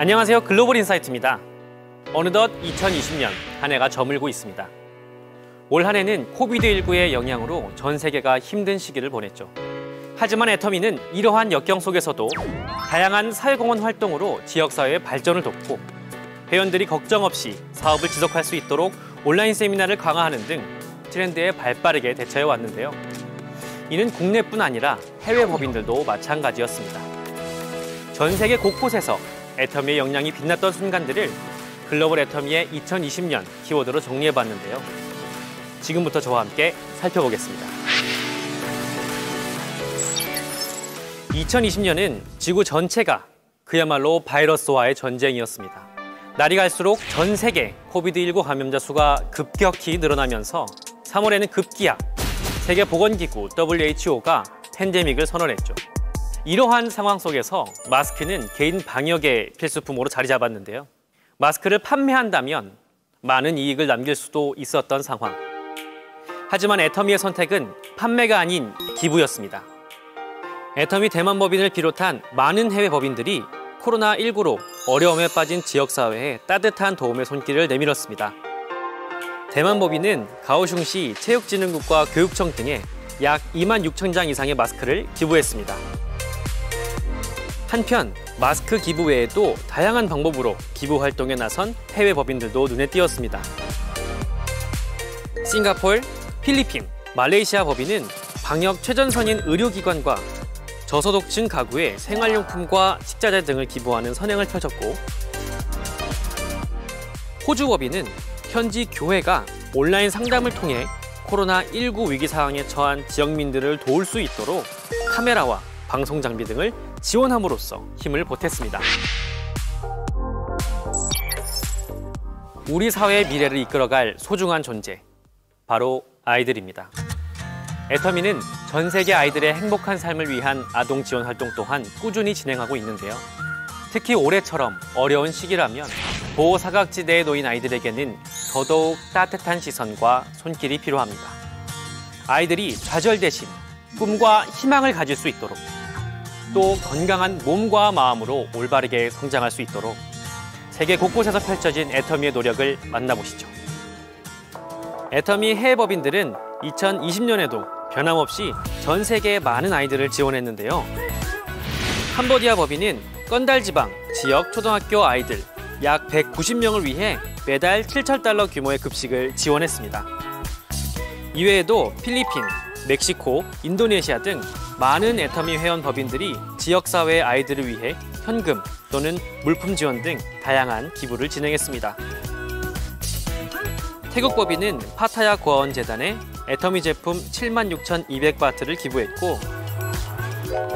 안녕하세요. 글로벌 인사이트입니다. 어느덧 2020년 한 해가 저물고 있습니다. 올 한 해는 코비드19의 영향으로 전 세계가 힘든 시기를 보냈죠. 하지만 애터미는 이러한 역경 속에서도 다양한 사회공헌 활동으로 지역사회의 발전을 돕고 회원들이 걱정 없이 사업을 지속할 수 있도록 온라인 세미나를 강화하는 등 트렌드에 발빠르게 대처해 왔는데요. 이는 국내뿐 아니라 해외 법인들도 마찬가지였습니다. 전 세계 곳곳에서 애터미의 역량이 빛났던 순간들을 글로벌 애터미의 2020년 키워드로 정리해봤는데요. 지금부터 저와 함께 살펴보겠습니다. 2020년은 지구 전체가 그야말로 바이러스와의 전쟁이었습니다. 날이 갈수록 전 세계 코비드19 감염자 수가 급격히 늘어나면서 3월에는 급기야 세계보건기구 WHO가 팬데믹을 선언했죠. 이러한 상황 속에서 마스크는 개인 방역의 필수품으로 자리 잡았는데요. 마스크를 판매한다면 많은 이익을 남길 수도 있었던 상황. 하지만 애터미의 선택은 판매가 아닌 기부였습니다. 애터미 대만 법인을 비롯한 많은 해외 법인들이 코로나19로 어려움에 빠진 지역사회에 따뜻한 도움의 손길을 내밀었습니다. 대만 법인은 가오슝시 체육진흥국과 교육청 등에 약 2만 6천 장 이상의 마스크를 기부했습니다. 한편 마스크 기부 외에도 다양한 방법으로 기부 활동에 나선 해외 법인들도 눈에 띄었습니다. 싱가포르, 필리핀, 말레이시아 법인은 방역 최전선인 의료기관과 저소득층 가구에 생활용품과 식자재 등을 기부하는 선행을 펼쳤고, 호주 법인은 현지 교회가 온라인 상담을 통해 코로나19 위기 상황에 처한 지역민들을 도울 수 있도록 카메라와 방송 장비 등을 지원함으로써 힘을 보탰습니다. 우리 사회의 미래를 이끌어갈 소중한 존재, 바로 아이들입니다. 애터미는 전 세계 아이들의 행복한 삶을 위한 아동 지원 활동 또한 꾸준히 진행하고 있는데요. 특히 올해처럼 어려운 시기라면 보호 사각지대에 놓인 아이들에게는 더더욱 따뜻한 시선과 손길이 필요합니다. 아이들이 좌절 대신 꿈과 희망을 가질 수 있도록, 또 건강한 몸과 마음으로 올바르게 성장할 수 있도록 세계 곳곳에서 펼쳐진 애터미의 노력을 만나보시죠. 애터미 해외 법인들은 2020년에도 변함없이 전 세계의 많은 아이들을 지원했는데요. 캄보디아 법인은 건달 지방 지역 초등학교 아이들 약 190명을 위해 매달 7,000달러 규모의 급식을 지원했습니다. 이외에도 필리핀, 멕시코, 인도네시아 등 많은 애터미 회원 법인들이 지역사회의 아이들을 위해 현금 또는 물품 지원 등 다양한 기부를 진행했습니다. 태국 법인은 파타야 고아원재단에 애터미 제품 76,200바트를 기부했고,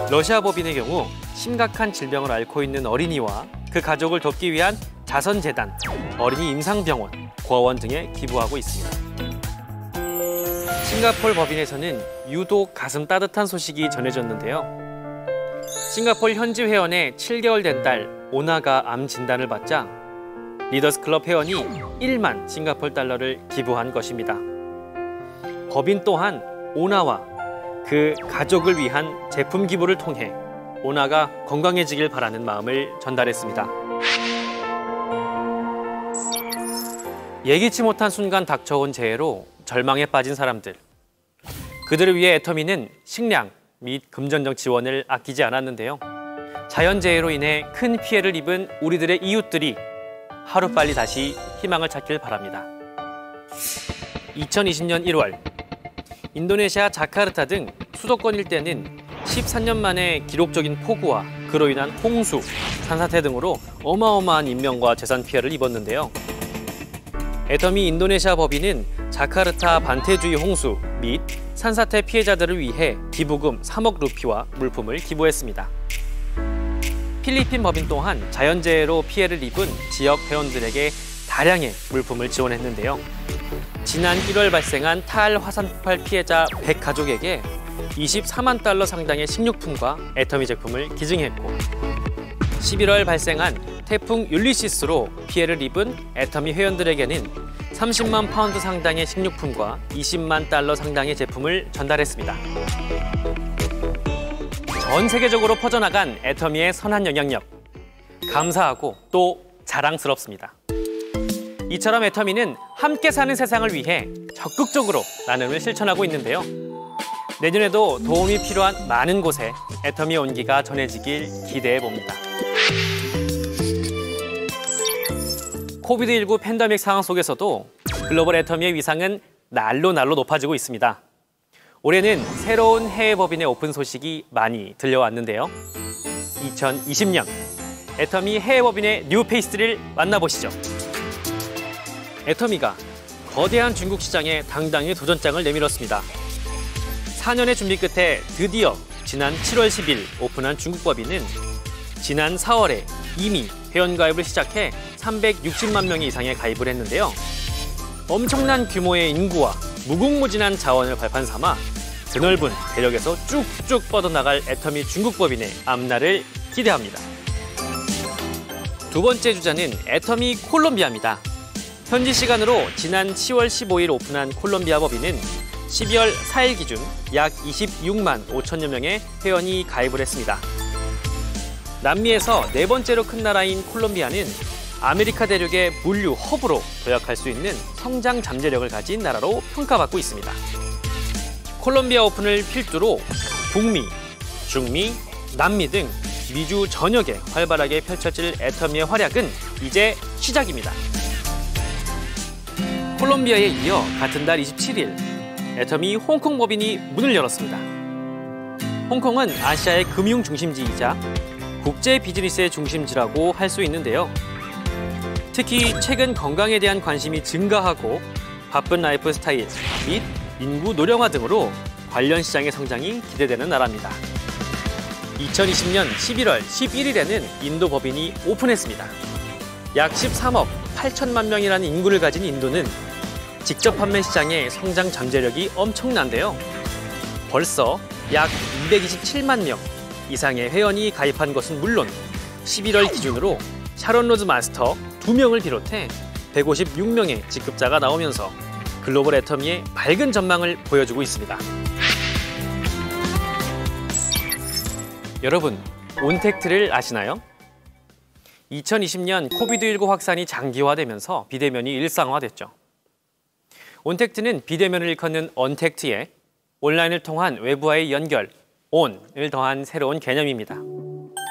러시아 법인의 경우 심각한 질병을 앓고 있는 어린이와 그 가족을 돕기 위한 자선재단, 어린이 임상병원, 고아원 등에 기부하고 있습니다. 싱가포르 법인에서는 유독 가슴 따뜻한 소식이 전해졌는데요. 싱가포르 현지 회원의 7개월 된 딸 오나가 암 진단을 받자 리더스 클럽 회원이 1만 싱가포르 달러를 기부한 것입니다. 법인 또한 오나와 그 가족을 위한 제품 기부를 통해 오나가 건강해지길 바라는 마음을 전달했습니다. 예기치 못한 순간 닥쳐온 재해로 절망에 빠진 사람들. 그들을 위해 애터미는 식량 및 금전적 지원을 아끼지 않았는데요. 자연재해로 인해 큰 피해를 입은 우리들의 이웃들이 하루빨리 다시 희망을 찾길 바랍니다. 2020년 1월, 인도네시아 자카르타 등 수도권 일대는 13년 만에 기록적인 폭우와 그로 인한 홍수, 산사태 등으로 어마어마한 인명과 재산 피해를 입었는데요. 애터미 인도네시아 법인은 자카르타 반태주의 홍수 및 산사태 피해자들을 위해 기부금 3억 루피와 물품을 기부했습니다. 필리핀 법인 또한 자연재해로 피해를 입은 지역 회원들에게 다량의 물품을 지원했는데요. 지난 1월 발생한 타알 화산 폭발 피해자 100가족에게 24만 달러 상당의 식료품과 애터미 제품을 기증했고, 11월 발생한 태풍 율리시스로 피해를 입은 애터미 회원들에게는 30만 파운드 상당의 식료품과 20만 달러 상당의 제품을 전달했습니다. 전 세계적으로 퍼져나간 애터미의 선한 영향력. 감사하고 또 자랑스럽습니다. 이처럼 애터미는 함께 사는 세상을 위해 적극적으로 나눔을 실천하고 있는데요. 내년에도 도움이 필요한 많은 곳에 애터미의 온기가 전해지길 기대해 봅니다. 코비드19 팬데믹 상황 속에서도 글로벌 애터미의 위상은 날로 높아지고 있습니다. 올해는 새로운 해외 법인의 오픈 소식이 많이 들려왔는데요. 2020년 애터미 해외 법인의 뉴페이스를 만나보시죠. 애터미가 거대한 중국 시장에 당당히 도전장을 내밀었습니다. 4년의 준비 끝에 드디어 지난 7월 10일 오픈한 중국 법인은 지난 4월에 이미 회원가입을 시작해 360만 명 이상의 가입을 했는데요. 엄청난 규모의 인구와 무궁무진한 자원을 발판 삼아 드넓은 대륙에서 쭉쭉 뻗어나갈 애터미 중국 법인의 앞날을 기대합니다. 두 번째 주자는 애터미 콜롬비아입니다. 현지 시간으로 지난 10월 15일 오픈한 콜롬비아 법인은 12월 4일 기준 약 26만 5천여 명의 회원이 가입을 했습니다. 남미에서 네 번째로 큰 나라인 콜롬비아는 아메리카 대륙의 물류 허브로 도약할 수 있는 성장 잠재력을 가진 나라로 평가받고 있습니다. 콜롬비아 오픈을 필두로 북미, 중미, 남미 등 미주 전역에 활발하게 펼쳐질 애터미의 활약은 이제 시작입니다. 콜롬비아에 이어 같은 달 27일 애터미 홍콩 법인이 문을 열었습니다. 홍콩은 아시아의 금융 중심지이자 국제 비즈니스의 중심지라고 할 수 있는데요. 특히 최근 건강에 대한 관심이 증가하고 바쁜 라이프 스타일 및 인구 노령화 등으로 관련 시장의 성장이 기대되는 나라입니다. 2020년 11월 11일에는 인도 법인이 오픈했습니다. 약 13억 8천만 명이라는 인구를 가진 인도는 직접 판매 시장의 성장 잠재력이 엄청난데요. 벌써 약 227만 명 이상의 회원이 가입한 것은 물론 11월 기준으로 샤론 로즈 마스터 2명을 비롯해 156명의 직급자가 나오면서 글로벌 애터미의 밝은 전망을 보여주고 있습니다. 여러분, 온택트를 아시나요? 2020년 코비드19 확산이 장기화되면서 비대면이 일상화됐죠. 온택트는 비대면을 일컫는 언택트에 온라인을 통한 외부와의 연결, 온을 더한 새로운 개념입니다.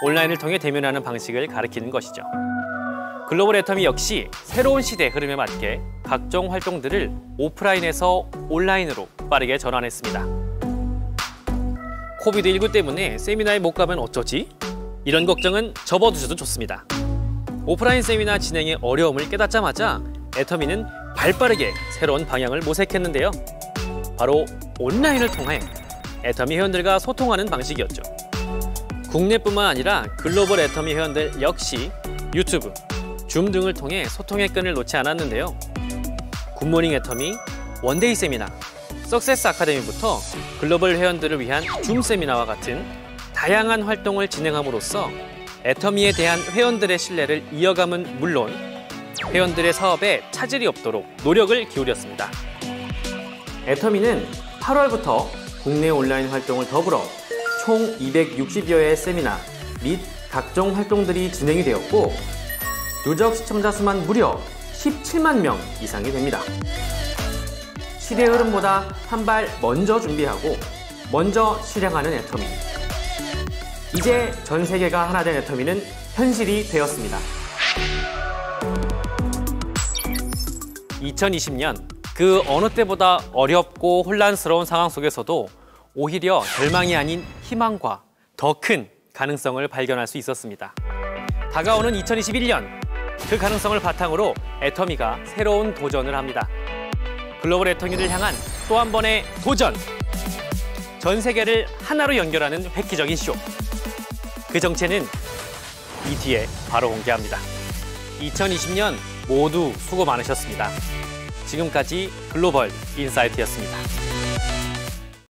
온라인을 통해 대면하는 방식을 가리키는 것이죠. 글로벌 애터미 역시 새로운 시대 흐름에 맞게 각종 활동들을 오프라인에서 온라인으로 빠르게 전환했습니다. 코비드19 때문에 세미나에 못 가면 어쩌지? 이런 걱정은 접어두셔도 좋습니다. 오프라인 세미나 진행의 어려움을 깨닫자마자 애터미는 발빠르게 새로운 방향을 모색했는데요. 바로 온라인을 통해 애터미 회원들과 소통하는 방식이었죠. 국내뿐만 아니라 글로벌 애터미 회원들 역시 유튜브, 줌 등을 통해 소통의 끈을 놓지 않았는데요. 굿모닝 애터미, 원데이 세미나, 석세스 아카데미부터 글로벌 회원들을 위한 줌 세미나와 같은 다양한 활동을 진행함으로써 애터미에 대한 회원들의 신뢰를 이어감은 물론 회원들의 사업에 차질이 없도록 노력을 기울였습니다. 애터미는 8월부터 국내 온라인 활동을 더불어 총 260여의 세미나 및 각종 활동들이 진행이 되었고 누적 시청자 수만 무려 17만 명 이상이 됩니다. 시대의 흐름보다 한 발 먼저 준비하고 먼저 실행하는 애터미. 이제 전 세계가 하나 된 애터미는 현실이 되었습니다. 2020년 그 어느 때보다 어렵고 혼란스러운 상황 속에서도 오히려 절망이 아닌 희망과 더 큰 가능성을 발견할 수 있었습니다. 다가오는 2021년 그 가능성을 바탕으로 애터미가 새로운 도전을 합니다. 글로벌 애터미를 향한 또 한 번의 도전! 전 세계를 하나로 연결하는 획기적인 쇼. 그 정체는 이 뒤에 바로 공개합니다. 2020년 모두 수고 많으셨습니다. 지금까지 글로벌 인사이트였습니다.